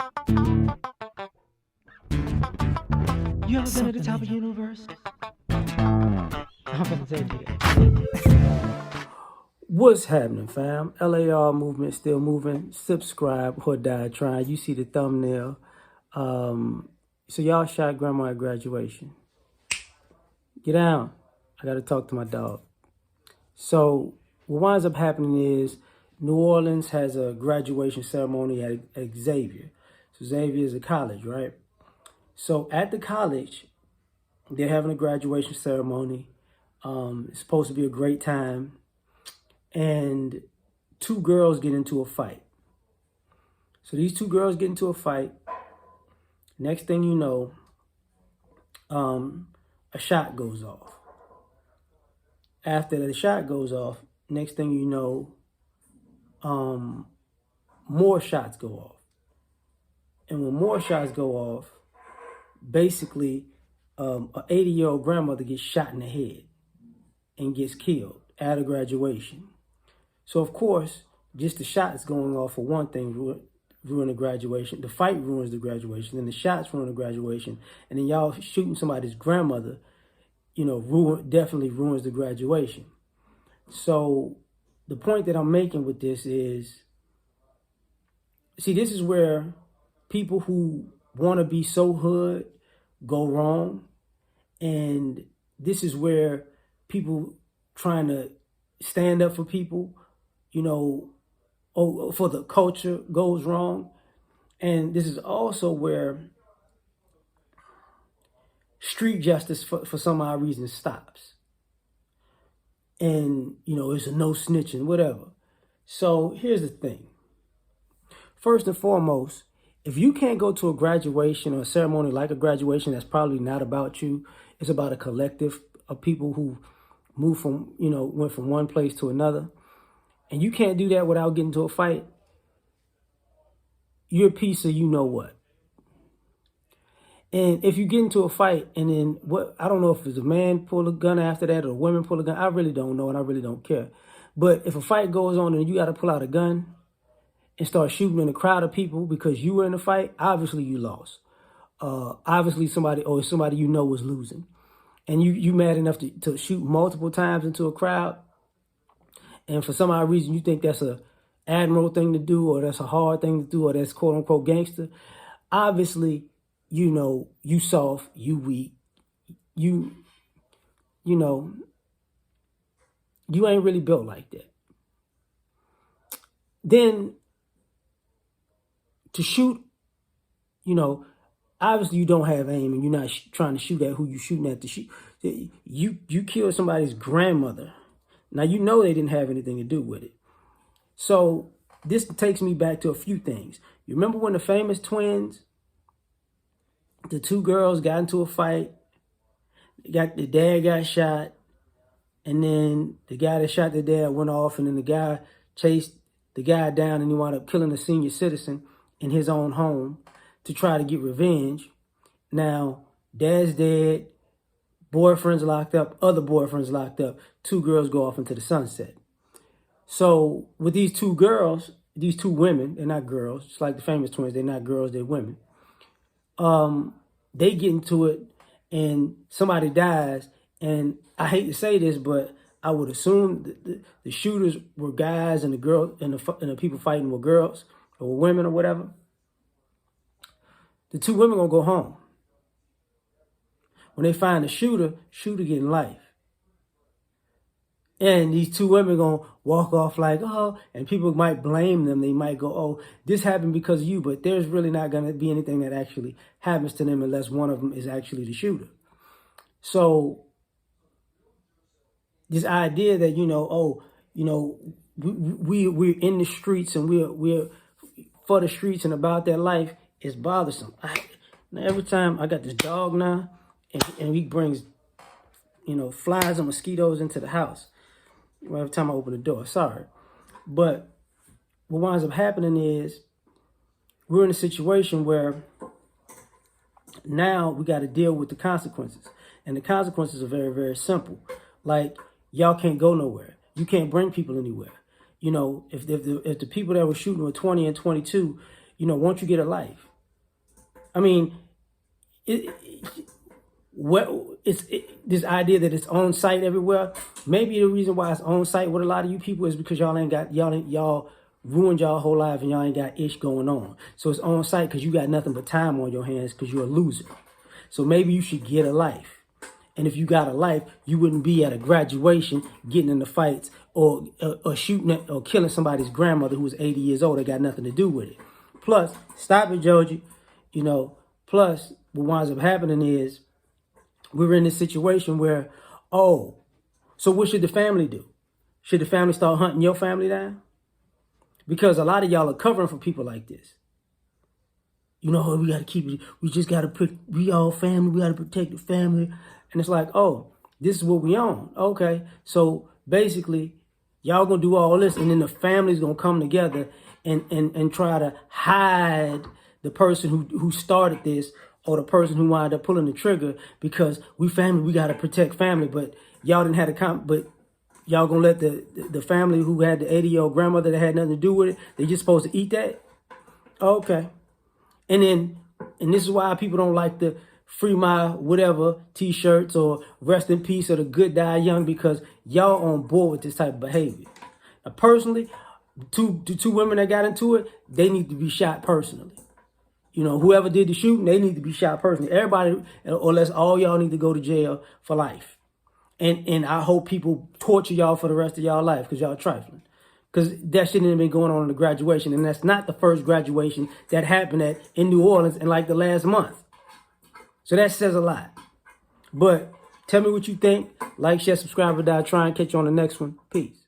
You ever been at the top of the universe? I'm gonna take it. What's happening, fam? L.A.R. movement still moving. Subscribe or die trying. You see the thumbnail. So y'all shot grandma at graduation. Get down. I gotta talk to my dog. So what winds up happening is New Orleans has a graduation ceremony at Xavier. So Xavier is a college, right? So at the college, they're having a graduation ceremony. It's supposed to be a great time. And two girls get into a fight. So these two girls get into a fight. Next thing you know, a shot goes off. After the shot goes off, next thing you know, more shots go off. And when more shots go off, basically, an 80-year-old grandmother gets shot in the head and gets killed at a graduation. So, of course, just the shots going off for one thing ruin the graduation. The fight ruins the graduation. Then the shots ruin the graduation. And then y'all shooting somebody's grandmother, definitely ruins the graduation. So the point that I'm making with this is, see, this is where people who want to be so hood go wrong. And this is where people trying to stand up for people, for the culture goes wrong. And this is also where street justice for some odd reason stops. And, it's a no snitching, whatever. So here's the thing. First and foremost, if you can't go to a graduation or a ceremony like a graduation that's probably not about you, it's about a collective of people who went from one place to another, and you can't do that without getting into a fight, you're a piece of you-know-what. And if you get into a fight and then I don't know if it's a man pull a gun after that or a woman pull a gun. I really don't know, and I really don't care. But if a fight goes on and you got to pull out a gun and start shooting in a crowd of people because you were in a fight, obviously you lost. Obviously somebody was losing. And you mad enough to shoot multiple times into a crowd, and for some odd reason you think that's a admirable thing to do, or that's a hard thing to do, or that's quote unquote gangster. Obviously, you soft, you weak, you ain't really built like that. Then to shoot, obviously you don't have aim and you're not trying to shoot at who you shooting at to shoot. You killed somebody's grandmother. Now, they didn't have anything to do with it. So this takes me back to a few things. You remember when the famous twins, the two girls got into a fight, the dad got shot, and then the guy that shot the dad went off, and then the guy chased the guy down, and he wound up killing a senior citizen in his own home to try to get revenge. Now, dad's dead, boyfriend's locked up, other boyfriend's locked up, two girls go off into the sunset. So with these two girls, these two women, they're not girls, just like the famous twins, they're not girls, they're women. They get into it and somebody dies. And I hate to say this, but I would assume the shooters were guys and the girl and the people fighting were girls or women or whatever. The two women gonna go home. When they find the shooter getting life. And these two women gonna walk off like, oh, and people might blame them. They might go, oh, this happened because of you, but there's really not gonna be anything that actually happens to them unless one of them is actually the shooter. So this idea that, we're in the streets and we're for the streets and about that life is bothersome. Every time I got this dog now, and he brings, flies and mosquitoes into the house. Every time I open the door, sorry. But what winds up happening is we're in a situation where now we got to deal with the consequences. And the consequences are very, very simple. Like, y'all can't go nowhere. You can't bring people anywhere. If the people that were shooting were 20 and 22, won't you get a life? I mean, this idea that it's on site everywhere. Maybe the reason why it's on site with a lot of you people is because y'all ruined y'all whole life and y'all ain't got ish going on. So it's on site because you got nothing but time on your hands because you're a loser. So maybe you should get a life. And if you got a life, you wouldn't be at a graduation getting into fights or shooting at, or killing somebody's grandmother who was 80 years old. They got nothing to do with it. Plus, stop it, Georgie. Plus, what winds up happening is we're in this situation where, so what should the family do? Should the family start hunting your family down? Because a lot of y'all are covering for people like this. We got to keep it. We just got to we all family. We got to protect the family. And it's like, this is what we own. Okay. So basically, y'all going to do all this. And then the family's going to come together and try to hide the person who started this or the person who wound up pulling the trigger because we family, we got to protect family. But y'all didn't have but y'all going to let the family who had the 80-year-old grandmother that had nothing to do with it, they just supposed to eat that? Okay. And this is why people don't like the free my whatever t-shirts or rest in peace or the good die young, because y'all on board with this type of behavior. Now, personally, two women that got into it, they need to be shot personally. Whoever did the shooting, they need to be shot personally. Everybody, or less all y'all need to go to jail for life. And I hope people torture y'all for the rest of y'all life because y'all trifling. Because that shouldn't have been going on in the graduation. And that's not the first graduation that happened in New Orleans in like the last month. So that says a lot. But tell me what you think. Like, share, subscribe, or die. Try and catch you on the next one. Peace.